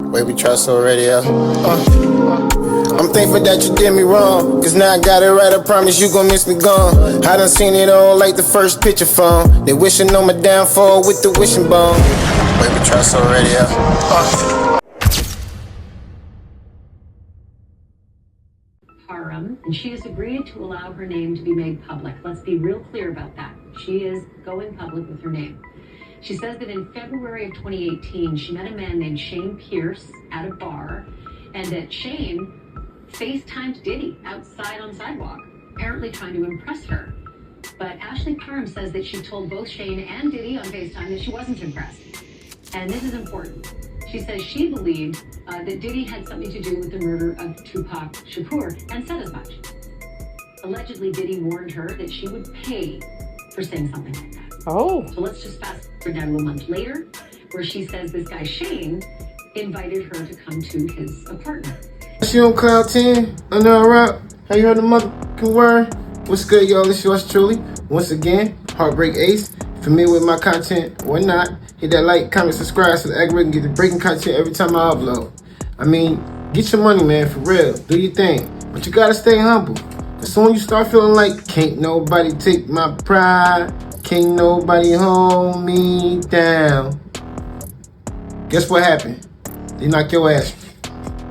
Wavy already. I'm thankful that you did me wrong, cause now I got it right, I promise you gon' miss me gone. I done seen it all like the first picture phone. They wishing on my downfall with the wishing bone. Wavy already. And she has agreed to allow her name to be made public. Let's be real clear about that. She is going public with her name. She says that in February of 2018, she met a man named Shane Pierce at a bar, and that Shane FaceTimed Diddy outside on sidewalk, apparently trying to impress her. But Ashley Parham says that she told both Shane and Diddy on FaceTime that she wasn't impressed. And this is important. She says she believed that Diddy had something to do with the murder of Tupac Shakur, and said as much. Allegedly, Diddy warned her that she would pay for saying something like that. Oh. So let's just fast forward down to a month later, where she says this guy Shane invited her to come to his apartment. She on Cloud 10, under a rock. How you heard the motherfucking word? What's good, y'all? It's yours truly. Once again, HeartBreak Ace. Familiar with my content or not, hit that like, comment, subscribe so the algorithm get the breaking content every time I upload. I mean, get your money, man, for real. Do your thing. But you gotta stay humble. As soon as you start feeling like, can't nobody take my pride, can't nobody hold me down, guess what happened? They knock your ass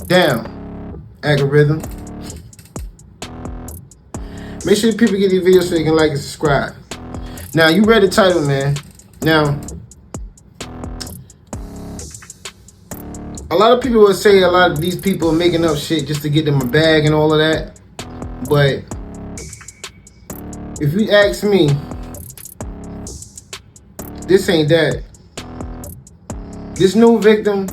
down, algorithm. Make sure people get these videos so they can like and subscribe. Now, you read the title, man. Now, a lot of people will say a lot of these people are making up shit just to get them a bag and all of that. But if you ask me, this ain't that. This new victim,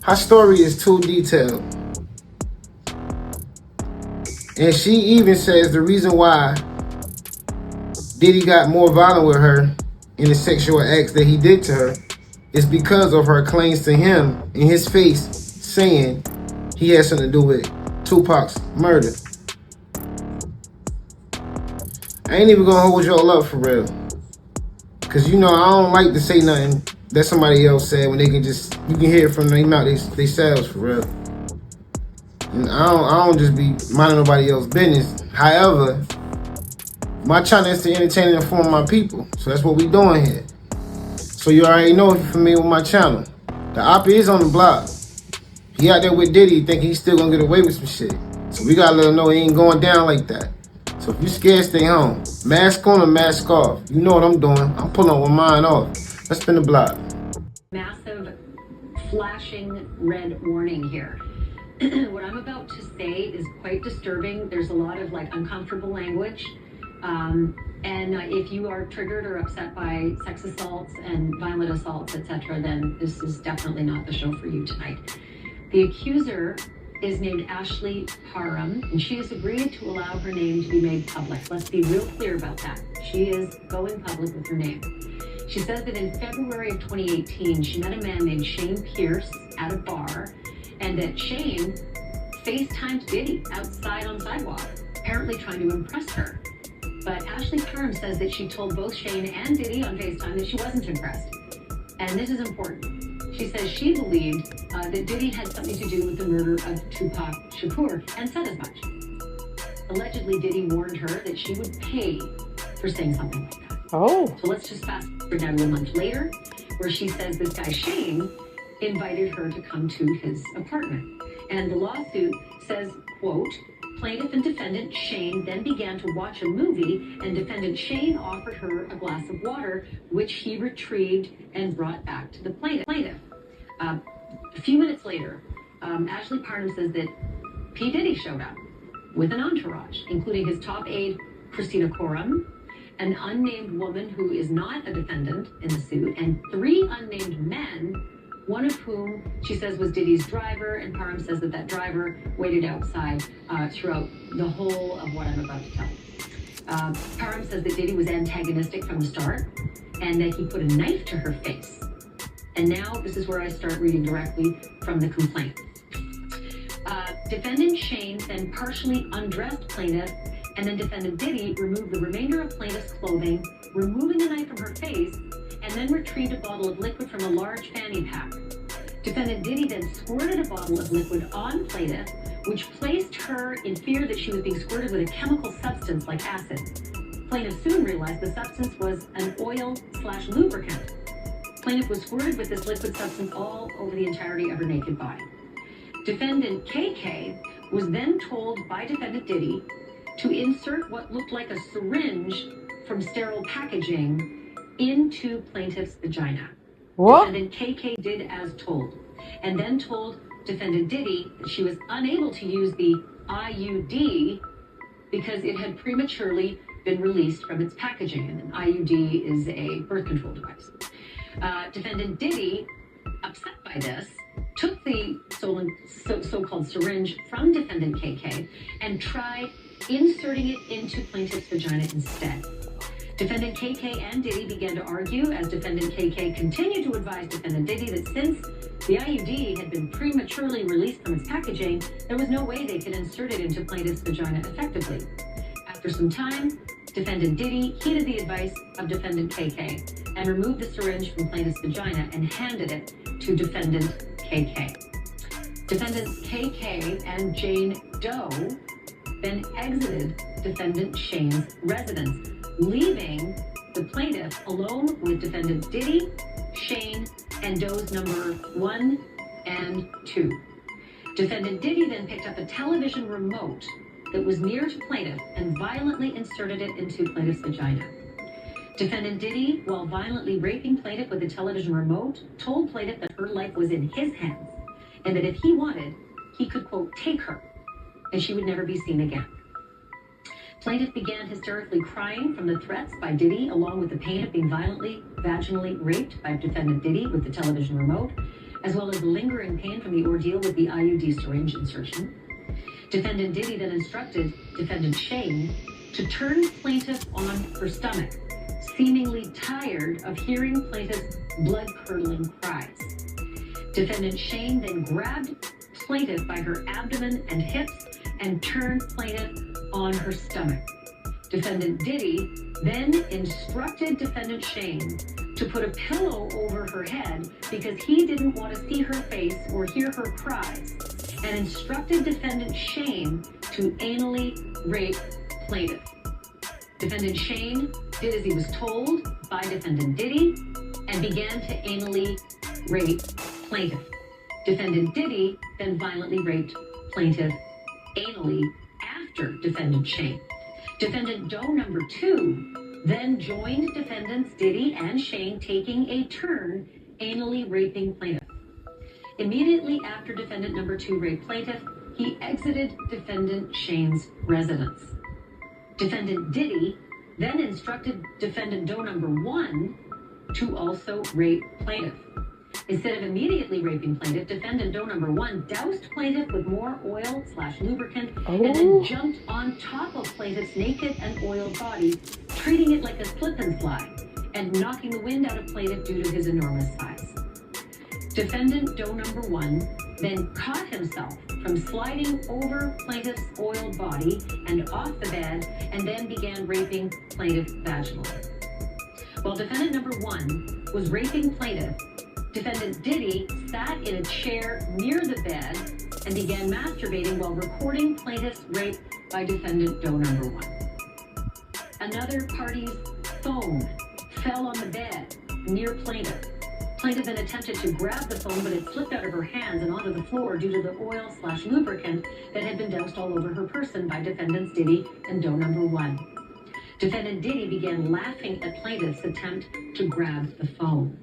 her story is too detailed. And she even says the reason why Diddy got more violent with her in the sexual acts that he did to her is because of her claims to him in his face saying he had something to do with Tupac's murder. I ain't even gonna hold y'all up for real. Cause you know I don't like to say nothing that somebody else said when they can just, you can hear it from their mouth themselves for real. And I don't just be minding nobody else's business. However, my channel is to entertain and inform my people. So that's what we doing here. So you already know if you're familiar with my channel. The op is on the block. He out there with Diddy thinking he's still gonna get away with some shit. So we gotta let him know he ain't going down like that. So if you scared, stay home. Mask on or mask off. You know what I'm doing. I'm pulling with mine off. Let's spin the block. Massive flashing red warning here. What I'm about to say is quite disturbing. There's a lot of uncomfortable language. And if you are triggered or upset by sex assaults and violent assaults, etc., then this is definitely not the show for you tonight. The accuser is named Ashley Parham, and she has agreed to allow her name to be made public. Let's be real clear about that. She is going public with her name. She says that in February of 2018, she met a man named Shane Pierce at a bar, and that Shane FaceTimed Diddy outside on sidewalk, apparently trying to impress her. But Ashley Parham says that she told both Shane and Diddy on FaceTime that she wasn't impressed. And this is important. She says she believed that Diddy had something to do with the murder of Tupac Shakur, and said as much. Allegedly, Diddy warned her that she would pay for saying something like that. Oh. So let's just fast forward down to a month later, where she says this guy Shane invited her to come to his apartment. And the lawsuit says, quote, plaintiff and defendant Shane then began to watch a movie, and defendant Shane offered her a glass of water, which he retrieved and brought back to the plaintiff. A few minutes later, Ashley Parham says that P. Diddy showed up with an entourage, including his top aide, Christina Coram, an unnamed woman who is not a defendant in the suit, and 3 unnamed men, one of whom she says was Diddy's driver, and Parham says that driver waited outside throughout the whole of what I'm about to tell. Parham says that Diddy was antagonistic from the start, and that he put a knife to her face. And now this is where I start reading directly from the complaint. Defendant Shane then partially undressed plaintiff, and then defendant Diddy removed the remainder of plaintiff's clothing, removing the knife from her face, and then retrieved a bottle of liquid from a large fanny pack. Defendant Diddy then squirted a bottle of liquid on plaintiff, which placed her in fear that she was being squirted with a chemical substance like acid. Plaintiff soon realized the substance was an oil/lubricant. Plaintiff was squirted with this liquid substance all over the entirety of her naked body. Defendant KK was then told by Defendant Diddy to insert what looked like a syringe from sterile packaging into plaintiff's vagina. What? Defendant KK did as told, and then told Defendant Diddy that she was unable to use the IUD because it had prematurely been released from its packaging, and an IUD is a birth control device. Defendant Diddy, upset by this, took the so-called syringe from Defendant KK and tried inserting it into plaintiff's vagina instead. Defendant KK and Diddy began to argue as Defendant KK continued to advise Defendant Diddy that since the IUD had been prematurely released from its packaging, there was no way they could insert it into plaintiff's vagina effectively. After some time, Defendant Diddy heeded the advice of Defendant KK and removed the syringe from plaintiff's vagina and handed it to Defendant KK. Defendants KK and Jane Doe then exited Defendant Shane's residence, leaving the plaintiff alone with Defendant Diddy, Shane, and Doe's number 1 and 2. Defendant Diddy then picked up a television remote that was near to plaintiff and violently inserted it into plaintiff's vagina. Defendant Diddy, while violently raping plaintiff with the television remote, told plaintiff that her life was in his hands and that if he wanted, he could, quote, take her, and she would never be seen again. Plaintiff began hysterically crying from the threats by Diddy, along with the pain of being violently, vaginally raped by Defendant Diddy with the television remote, as well as the lingering pain from the ordeal with the IUD syringe insertion. Defendant Diddy then instructed Defendant Shane to turn plaintiff on her stomach, seemingly tired of hearing plaintiff's blood-curdling cries. Defendant Shane then grabbed plaintiff by her abdomen and hips and turned plaintiff on her stomach. Defendant Diddy then instructed Defendant Shane to put a pillow over her head because he didn't want to see her face or hear her cries, and instructed Defendant Shane to anally rape plaintiff. Defendant Shane did as he was told by Defendant Diddy and began to anally rape plaintiff. Defendant Diddy then violently raped plaintiff anally after Defendant Shane. Defendant Doe number 2 then joined Defendants Diddy and Shane, taking a turn anally raping plaintiff. Immediately after Defendant number 2 raped plaintiff, he exited Defendant Shane's residence. Defendant Diddy then instructed Defendant Doe number 1 to also rape plaintiff. Instead of immediately raping plaintiff, Defendant Doe number 1 doused plaintiff with more oil/lubricant and then jumped on top of plaintiff's naked and oiled body, treating it like a slip and slide and knocking the wind out of plaintiff due to his enormous size. Defendant Doe number 1 then caught himself from sliding over plaintiff's oiled body and off the bed, and then began raping plaintiff vaginally. While Defendant number 1 was raping plaintiff, Defendant Diddy sat in a chair near the bed and began masturbating while recording plaintiff's rape by Defendant Doe number 1. Another party's phone fell on the bed near plaintiff. Plaintiff then attempted to grab the phone, but it slipped out of her hands and onto the floor due to the oil/lubricant that had been doused all over her person by Defendants Diddy and Doe number 1. Defendant Diddy began laughing at plaintiff's attempt to grab the phone.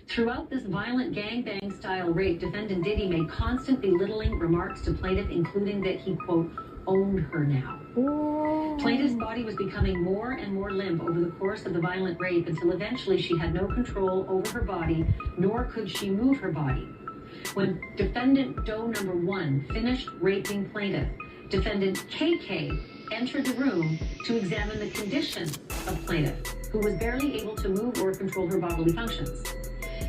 Throughout this violent gangbang-style rape, Defendant Diddy made constant belittling remarks to plaintiff, including that he, quote, owned her now. Plaintiff's body was becoming more and more limp over the course of the violent rape until eventually she had no control over her body, nor could she move her body. When Defendant Doe number 1 finished raping plaintiff, Defendant KK entered the room to examine the condition of plaintiff, who was barely able to move or control her bodily functions.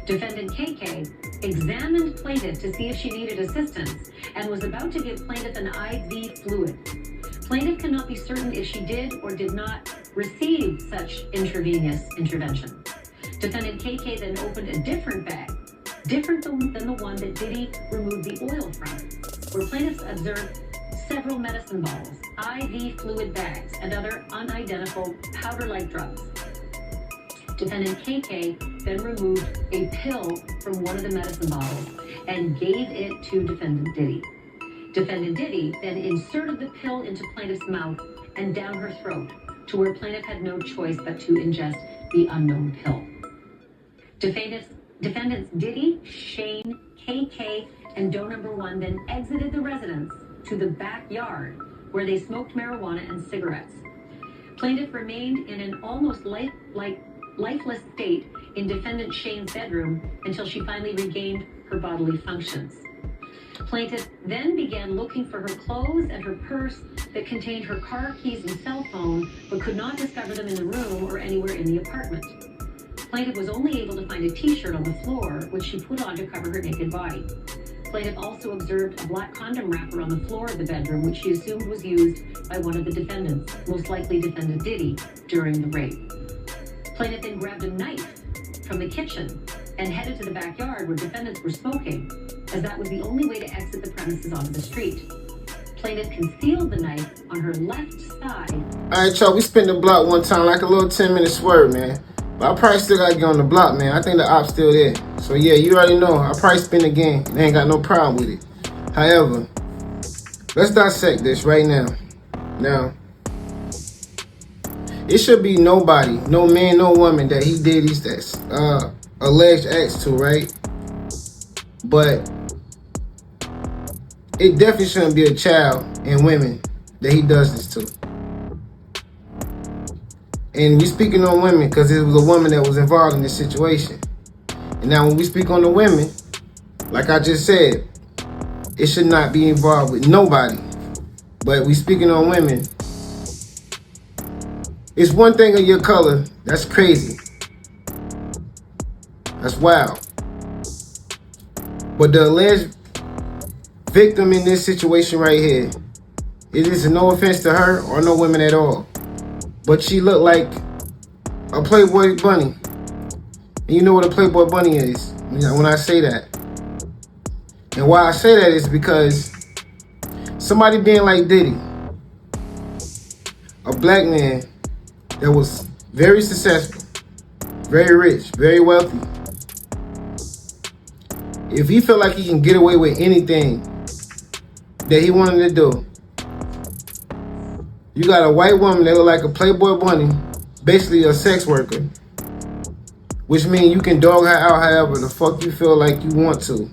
Defendant KK examined plaintiff to see if she needed assistance and was about to give plaintiff an IV fluid. Plaintiff cannot be certain if she did or did not receive such intravenous intervention. Defendant KK then opened a different bag different than the one that Diddy removed the oil from, where plaintiffs observed several medicine balls, IV fluid bags, and other unidentified powder-like drugs. Defendant KK then removed a pill from one of the medicine bottles and gave it to Defendant Diddy. Defendant Diddy then inserted the pill into plaintiff's mouth and down her throat, to where plaintiff had no choice but to ingest the unknown pill. Defendants Diddy, Shane, KK, and Doe number 1 then exited the residence to the backyard, where they smoked marijuana and cigarettes. Plaintiff remained in an almost lifeless state in defendant Shane's bedroom until she finally regained her bodily functions. Plaintiff then began looking for her clothes and her purse that contained her car keys and cell phone, but could not discover them in the room or anywhere in the apartment. Plaintiff was only able to find a t-shirt on the floor, which she put on to cover her naked body. Plaintiff also observed a black condom wrapper on the floor of the bedroom, which she assumed was used by one of the defendants, most likely Defendant Diddy, during the rape. Plaintiff then grabbed a knife from the kitchen and headed to the backyard where defendants were smoking, as that was the only way to exit the premises onto the street. Plaintiff concealed the knife on her left side. Alright, y'all, we spin the block one time like a little 10-minute swerve, man. But I probably still gotta get on the block, man. I think the op's still there. So yeah, you already know. I probably spin again. They ain't got no problem with it. However, let's dissect this right now. Now, it should be nobody, no man, no woman that he did these alleged acts to, right? But it definitely shouldn't be a child and women that he does this to. And we speaking on women because it was a woman that was involved in this situation. And now when we speak on the women, like I just said, it should not be involved with nobody. But we speaking on women. It's one thing of your color, that's crazy. That's wild. But the alleged victim in this situation right here, it is no offense to her or no women at all, but she looked like a Playboy bunny. And you know what a Playboy bunny is when I say that. And why I say that is because somebody being like Diddy, a black man that was very successful, very rich, very wealthy, if he felt like he can get away with anything that he wanted to do, you got a white woman that look like a Playboy bunny, basically a sex worker, which means you can dog her out however the fuck you feel like you want to,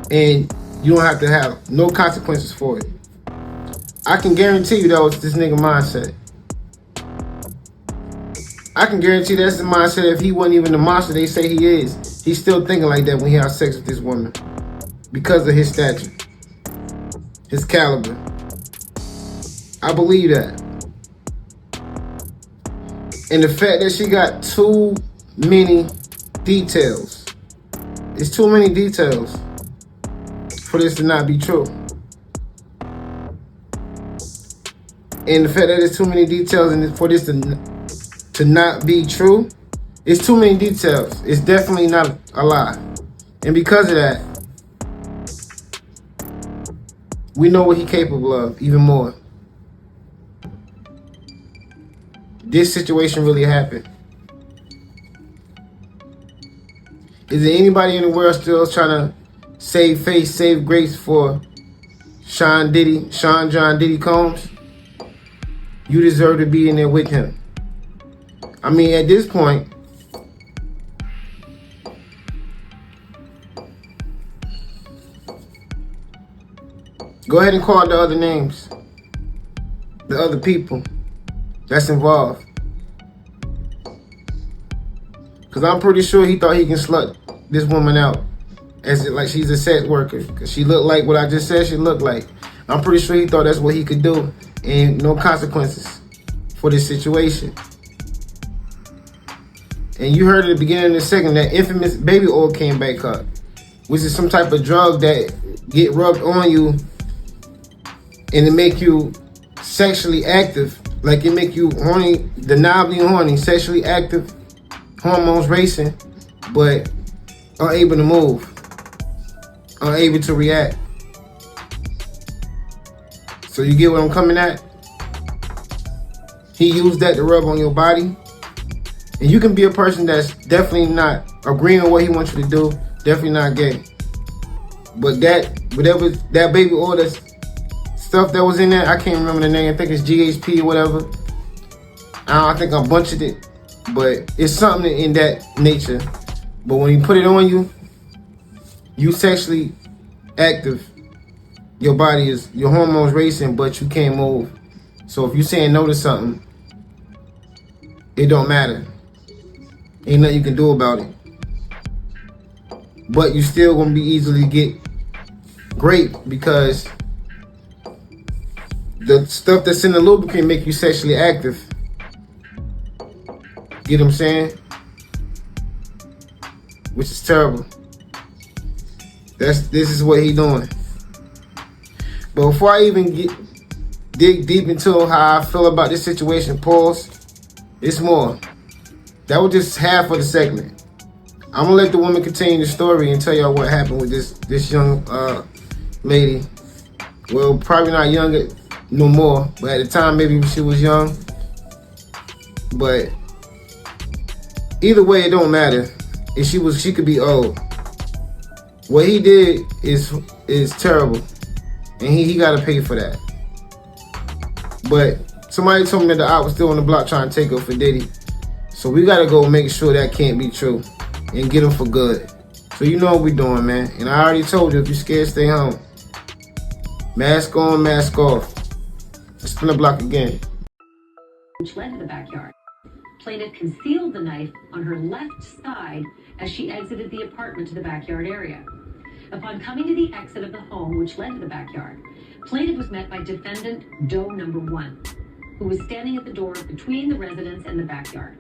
and you don't have to have no consequences for it. I can guarantee you that was this nigga mindset. I can guarantee that's the mindset. If he wasn't even the monster they say he is, he's still thinking like that when he has sex with this woman because of his stature, his caliber. I believe that. And the fact that she got too many details. It's too many details for this to not be true. And the fact that there's too many details and for this to not be true, it's too many details. It's definitely not a lie. And because of that, we know what he's capable of even more. This situation really happened. Is there anybody in the world still trying to save face, save grace for Sean John Diddy Combs? You deserve to be in there with him. I mean, at this point, go ahead and call the other names, the other people that's involved. Because I'm pretty sure he thought he can slut this woman out as like she's a sex worker. Because she looked like what I just said she looked like. I'm pretty sure he thought that's what he could do and no consequences for this situation. And you heard at the beginning of the second that infamous baby oil came back up, which is some type of drug that get rubbed on you and it make you sexually active. Like it make you horny, deniably horny, sexually active, hormones racing, but unable to move, unable to react. So you get what I'm coming at? He used that to rub on your body. And you can be a person that's definitely not agreeing with what he wants you to do, definitely not gay. But that, whatever, that baby oil, that stuff that was in there, I can't remember the name, I think it's GHP or whatever. I think I butchered it, but it's something in that nature. But when you put it on you, you sexually active. Your body is, your hormones racing, but you can't move. So if you're saying no to something, it don't matter. Ain't nothing you can do about it. But you still gonna be easily get raped because the stuff that's in the lubricant make you sexually active. Get what I'm saying? Which is terrible. This is what he doing. But before I even dig deep into how I feel about this situation, pause. It's more. That was just half of the segment. I'm gonna let the woman continue the story and tell y'all what happened with this young lady. Well, probably not younger no more, but at the time maybe she was young. But either way, it don't matter. If she could be old. What he did is terrible, and he got to pay for that. But somebody told me that the op was still on the block trying to take her for Diddy. So we got to go make sure that can't be true and get him for good. So you know what we doing, man. And I already told you, if you're scared, stay home. Mask on, mask off. Let's spin the block again. Which led to the backyard. Plaintiff concealed the knife on her left side as she exited the apartment to the backyard area. Upon coming to the exit of the home, which led to the backyard, plaintiff was met by defendant Doe number 1, who was standing at the door between the residence and the backyard.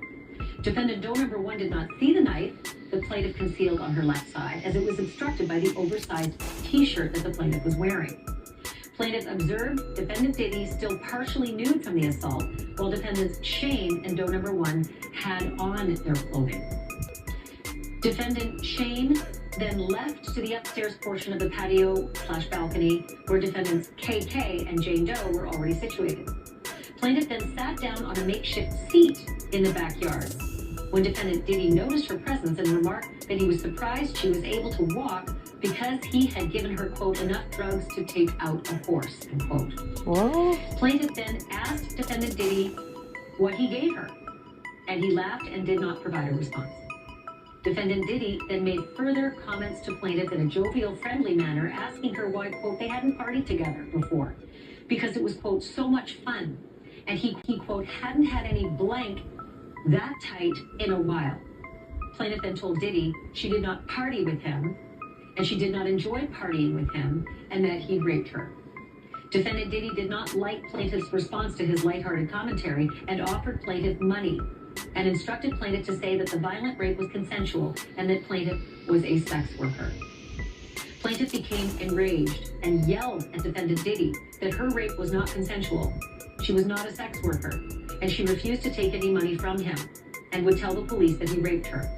Defendant Doe number 1 did not see the knife the plaintiff concealed on her left side, as it was obstructed by the oversized t-shirt that the plaintiff was wearing. Plaintiff observed defendant Diddy still partially nude from the assault, while defendants Shane and Doe number 1 had on their clothing. Defendant Shane then left to the upstairs portion of the patio/balcony where defendants KK and Jane Doe were already situated. Plaintiff then sat down on a makeshift seat in the backyard when defendant Diddy noticed her presence and remarked that he was surprised she was able to walk because he had given her, quote, enough drugs to take out a horse, end quote. What? Plaintiff then asked defendant Diddy what he gave her, and he laughed and did not provide a response. Defendant Diddy then made further comments to plaintiff in a jovial, friendly manner, asking her why, quote, they hadn't partied together before, because it was, quote, so much fun, and he quote, hadn't had any blank that tight in a while. Plaintiff then told Diddy she did not party with him, and she did not enjoy partying with him, and that he raped her. Defendant Diddy did not like plaintiff's response to his lighthearted commentary and offered plaintiff money and instructed plaintiff to say that the violent rape was consensual and that plaintiff was a sex worker. Plaintiff became enraged and yelled at defendant Diddy that her rape was not consensual. She was not a sex worker, and she refused to take any money from him and would tell the police that he raped her.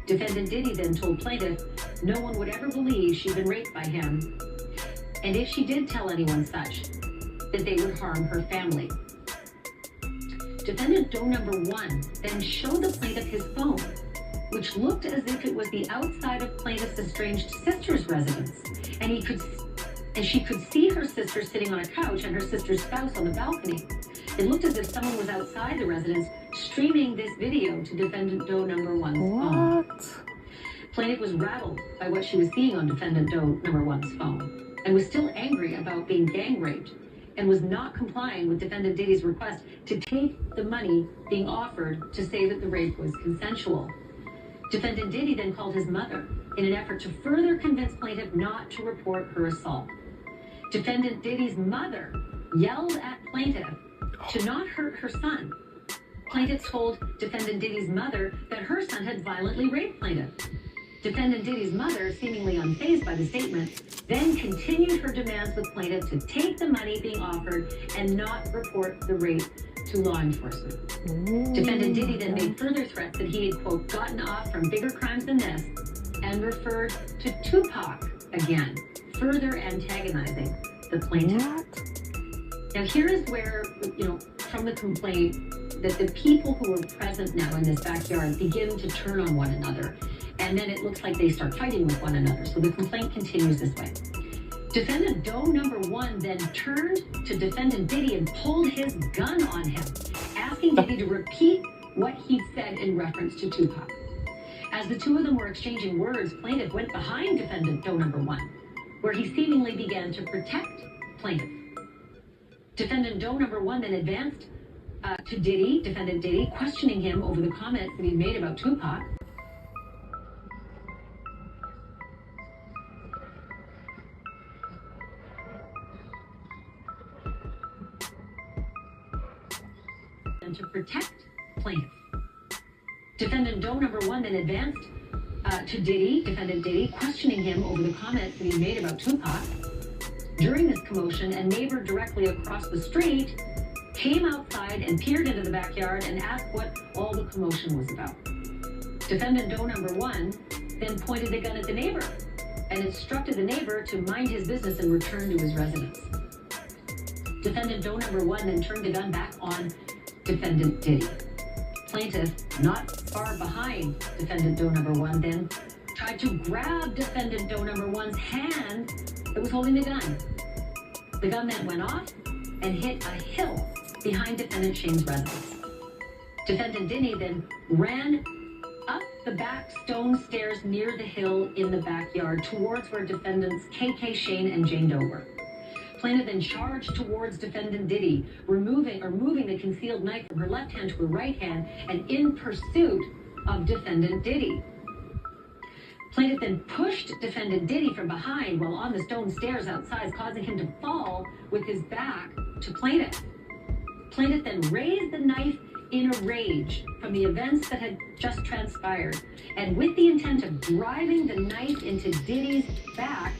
Defendant Diddy then told plaintiff no one would ever believe she'd been raped by him, and if she did tell anyone such, that they would harm her family. Defendant Doe number 1 then showed the plaintiff his phone, which looked as if it was the outside of plaintiff's estranged sister's residence, and she could see her sister sitting on a couch and her sister's spouse on the balcony. It looked as if someone was outside the residence streaming this video to defendant Doe number 1's phone. Plaintiff was rattled by what she was seeing on defendant Doe number 1's phone and was still angry about being gang raped and was not complying with defendant Diddy's request to take the money being offered to say that the rape was consensual. Defendant Diddy then called his mother in an effort to further convince plaintiff not to report her assault. Defendant Diddy's mother yelled at plaintiff to not hurt her son. Plaintiff told defendant Diddy's mother that her son had violently raped plaintiff. Defendant Diddy's mother, seemingly unfazed by the statement, then continued her demands with plaintiff to take the money being offered and not report the rape to law enforcement. Defendant Diddy then made further threats that he had, quote, gotten off from bigger crimes than this, and referred to Tupac again, further antagonizing the plaintiff. What? Now, here is where, from the complaint, that the people who are present now in this backyard begin to turn on one another. And then it looks like they start fighting with one another. So the complaint continues this way. Defendant Doe number 1 then turned to defendant Diddy and pulled his gun on him, asking Diddy to repeat what he'd said in reference to Tupac. As the two of them were exchanging words, plaintiff went behind defendant Doe number 1, where he seemingly began to protect plaintiff. Defendant Doe number 1 then advanced to Diddy, defendant Diddy, questioning him over the comments that he'd made about Tupac. And to protect plaintiff. Defendant Doe number 1 then advanced to Diddy, defendant Diddy, questioning him over the comments that he made about Tupac. During this commotion, a neighbor directly across the street came outside and peered into the backyard and asked what all the commotion was about. Defendant Doe number 1 then pointed the gun at the neighbor and instructed the neighbor to mind his business and return to his residence. Defendant Doe number 1 then turned the gun back on defendant Diddy. Plaintiff, not far behind defendant Doe number 1, then tried to grab defendant Doe number 1's hand that was holding the gun. The gun then went off and hit a hill behind defendant Shane's residence. Defendant Diddy then ran up the back stone stairs near the hill in the backyard towards where defendants KK, Shane, and Jane Doe were. Plaintiff then charged towards defendant Diddy, moving the concealed knife from her left hand to her right hand and in pursuit of defendant Diddy. Plaintiff then pushed defendant Diddy from behind while on the stone stairs outside, causing him to fall with his back to plaintiff. Plaintiff then raised the knife in a rage from the events that had just transpired, and with the intent of driving the knife into Diddy's back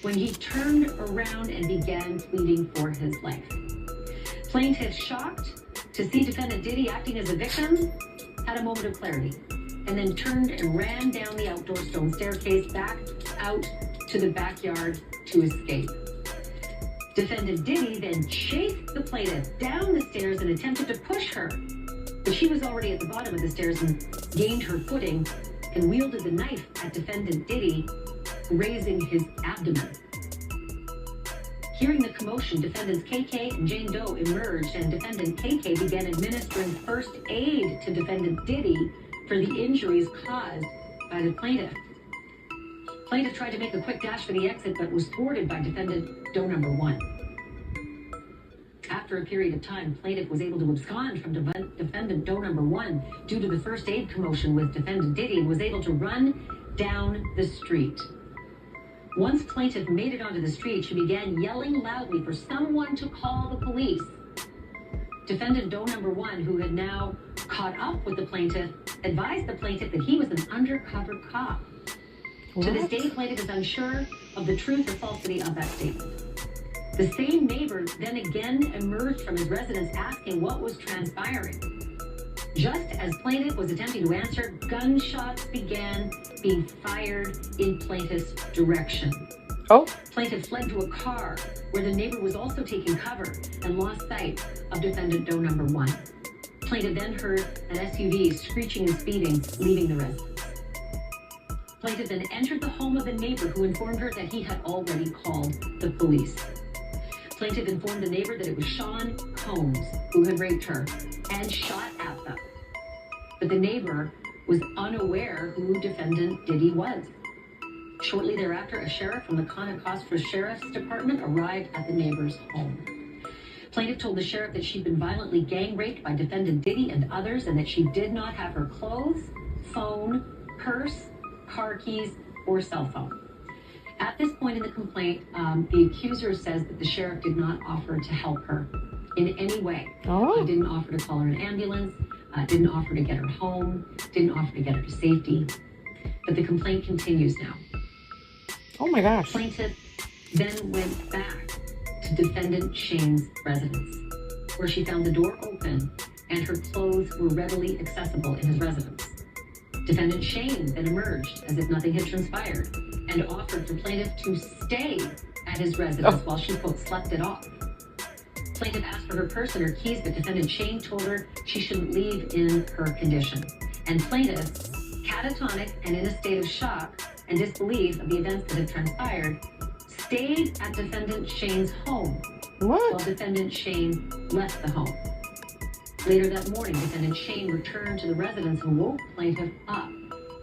when he turned around and began pleading for his life. Plaintiff, shocked to see defendant Diddy acting as a victim, had a moment of clarity, and then turned and ran down the outdoor stone staircase back out to the backyard to escape. Defendant Diddy then chased the plaintiff down the stairs and attempted to push her, but she was already at the bottom of the stairs and gained her footing and wielded the knife at defendant Diddy, grazing his abdomen. Hearing the commotion, defendants KK and Jane Doe emerged, and defendant KK began administering first aid to defendant Diddy for the injuries caused by the plaintiff. Plaintiff tried to make a quick dash for the exit, but was thwarted by defendant Doe number 1. After a period of time, plaintiff was able to abscond from defendant Doe number 1 due to the first aid commotion with defendant Diddy and was able to run down the street. Once plaintiff made it onto the street, she began yelling loudly for someone to call the police. Defendant Doe number 1, who had now caught up with the plaintiff, advised the plaintiff that he was an undercover cop. What? To this day, plaintiff is unsure of the truth or falsity of that statement. The same neighbor then again emerged from his residence asking what was transpiring. Just as plaintiff was attempting to answer, gunshots began being fired in plaintiff's direction. Oh. Plaintiff fled to a car where the neighbor was also taking cover and lost sight of defendant Doe number 1. Plaintiff then heard an SUV screeching and speeding, leaving the residence. Plaintiff then entered the home of the neighbor, who informed her that he had already called the police. Plaintiff informed the neighbor that it was Sean Combs who had raped her and shot at them. But the neighbor was unaware who defendant Diddy was. Shortly thereafter, a sheriff from the Conocostra Sheriff's Department arrived at the neighbor's home. Plaintiff told the sheriff that she'd been violently gang raped by defendant Diddy and others, and that she did not have her clothes, phone, purse, car keys, or cell phone. At this point in the complaint, the accuser says that the sheriff did not offer to help her in any way. Oh. Didn't offer to call her an ambulance, didn't offer to get her home, didn't offer to get her to safety. But the complaint continues now. Oh my gosh. Plaintiff then went back to defendant Shane's residence, where she found the door open and her clothes were readily accessible in his residence. Defendant Shane then emerged as if nothing had transpired and offered for plaintiff to stay at his residence while she, quote, slept it off. Plaintiff asked for her purse and her keys, but defendant Shane told her she shouldn't leave in her condition. And plaintiff, catatonic and in a state of shock and disbelief of the events that had transpired, stayed at defendant Shane's home while defendant Shane left the home. Later that morning, defendant Shane returned to the residence and woke plaintiff up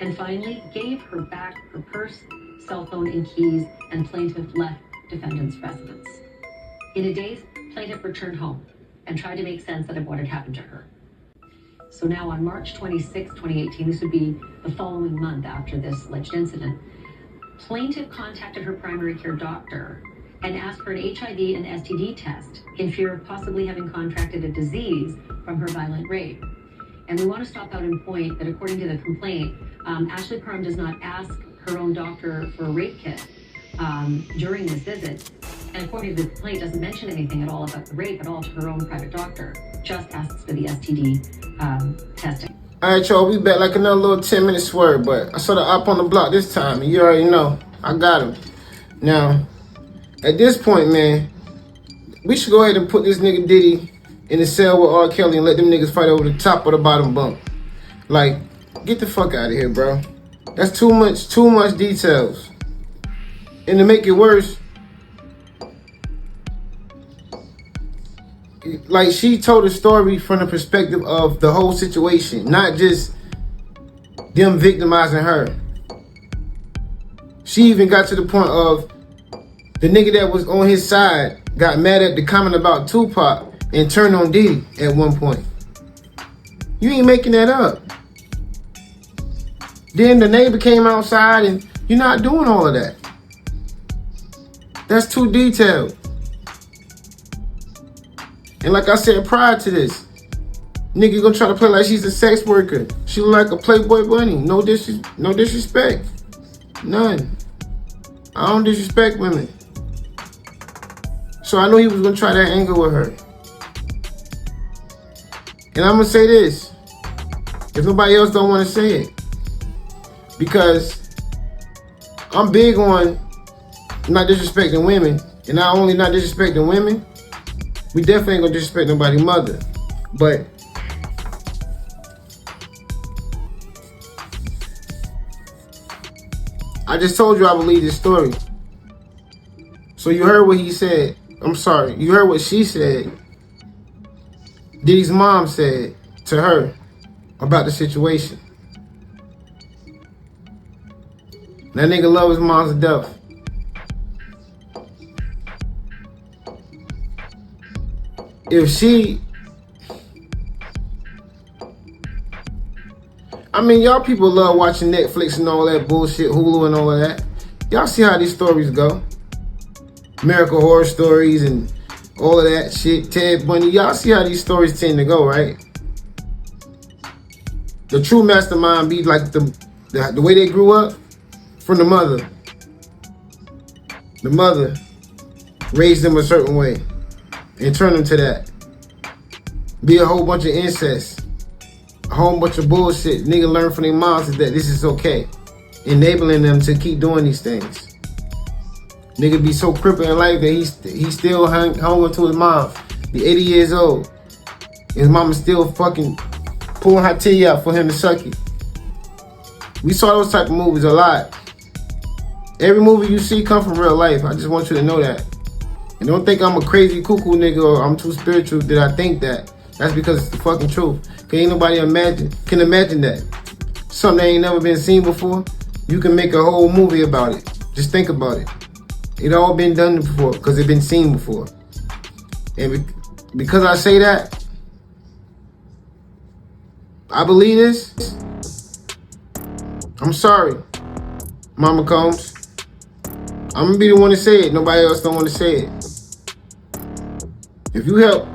and finally gave her back her purse, cell phone, and keys, and plaintiff left defendant's residence. In a daze, plaintiff returned home and tried to make sense out of what had happened to her. So now on March 26, 2018, this would be the following month after this alleged incident, plaintiff contacted her primary care doctor and asked for an HIV and STD test in fear of possibly having contracted a disease from her violent rape. And we want to stop out and point that according to the complaint, Ashley Parham does not ask her own doctor for a rape kit during this visit. And according to the complaint, doesn't mention anything at all about the rape at all to her own private doctor, just asks for the STD testing. All right, y'all, we back like another little 10-minute swerve, but I saw the up on the block this time, and you already know. I got him. Now, at this point, man, we should go ahead and put this nigga Diddy in the cell with R. Kelly and let them niggas fight over the top or the bottom bunk. Like, get the fuck out of here, bro. That's too much details. And to make it worse, like, she told a story from the perspective of the whole situation, not just them victimizing her. She even got to the point of the nigga that was on his side got mad at the comment about Tupac and turned on Diddy at one point. You ain't making that up. Then the neighbor came outside and you're not doing all of that. That's too detailed. And like I said prior to this, nigga gonna try to play like she's a sex worker. She look like a Playboy bunny. No disrespect. None. I don't disrespect women. So I knew he was gonna try that angle with her. And I'm gonna say this, if nobody else don't wanna say it. Because I'm big on not disrespecting women. And not only not disrespecting women, we definitely ain't gonna disrespect nobody's mother. But I just told you I believe this story. So you heard what he said. I'm sorry, you heard what she said. Diddy's mom said to her about the situation. That nigga love his mom to death. If she, I mean, y'all people love watching Netflix and all that bullshit, Hulu and all of that. Y'all see how these stories go. American Horror Stories and all of that shit, Ted Bundy. Y'all see how these stories tend to go, right? The true mastermind be like the way they grew up from the mother. The mother raised them a certain way and turned them to that. Be a whole bunch of incest, a whole bunch of bullshit. Nigga learn from their moms that this is okay, enabling them to keep doing these things. Nigga be so crippled in life that he still hung on to his mom. Be 80 years old. His mama still fucking pulling her titty out for him to suck it. We saw those type of movies a lot. Every movie you see come from real life. I just want you to know that. And don't think I'm a crazy cuckoo nigga or I'm too spiritual that I think that. That's because it's the fucking truth. Cause ain't nobody can imagine that. Something that ain't never been seen before. You can make a whole movie about it. Just think about it. It all been done before because it been seen before. And because I say that, I believe this. I'm sorry, Mama Combs. I'm gonna be the one to say it. Nobody else don't want to say it. If you help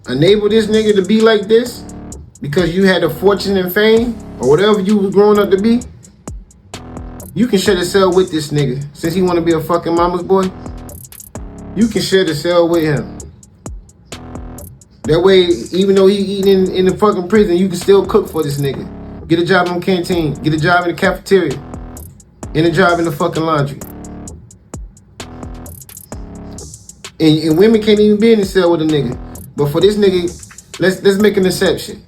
enable this nigga to be like this because you had a fortune and fame or whatever you was growing up to be, you can share the cell with this nigga. Since he want to be a fucking mama's boy, you can share the cell with him. That way, even though he eating in the fucking prison, you can still cook for this nigga. Get a job on canteen. Get a job in the cafeteria. And a job in the fucking laundry. And women can't even be in the cell with a nigga. But for this nigga, let's make an exception.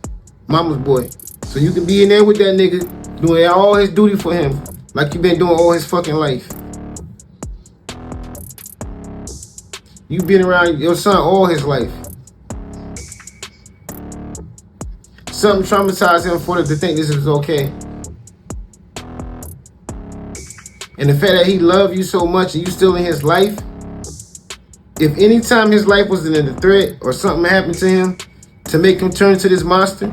Mama's boy. So you can be in there with that nigga, doing all his duty for him, like you been doing all his fucking life. You been around your son all his life. Something traumatized him for to think this is okay. And the fact that he loved you so much and you still in his life, if any time his life was in a threat or something happened to him to make him turn to this monster,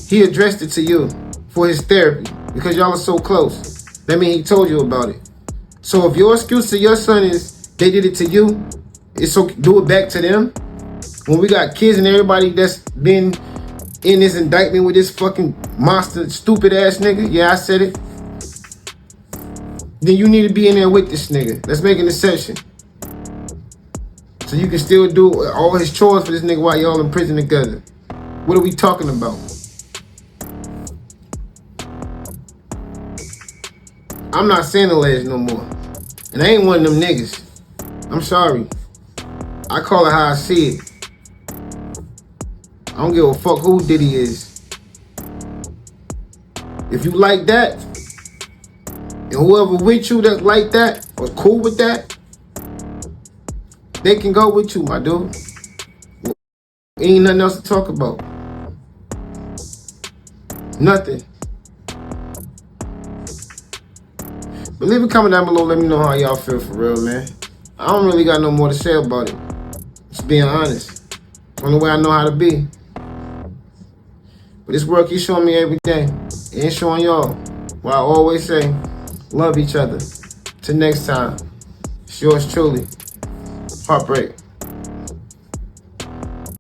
he addressed it to you for his therapy because y'all are so close. That means he told you about it. So if your excuse to your son is they did it to you, it's okay, do it back to them. When we got kids and everybody that's been in this indictment with this fucking monster, stupid ass nigga, yeah, I said it. Then you need to be in there with this nigga. Let's make an exception. So you can still do all his chores for this nigga while y'all in prison together. What are we talking about? I'm not saying the ledge no more. And I ain't one of them niggas. I'm sorry. I call it how I see it. I don't give a fuck who Diddy is. If you like that, and whoever with you that like that, or cool with that, they can go with you, my dude. Ain't nothing else to talk about. Nothing. But leave a comment down below. Let me know how y'all feel for real, man. I don't really got no more to say about it. Just being honest. It's the only way I know how to be. But this world keeps showing me every day. It ain't showing y'all. Well, I always say, love each other. Till next time. It's yours truly. HeartBreak.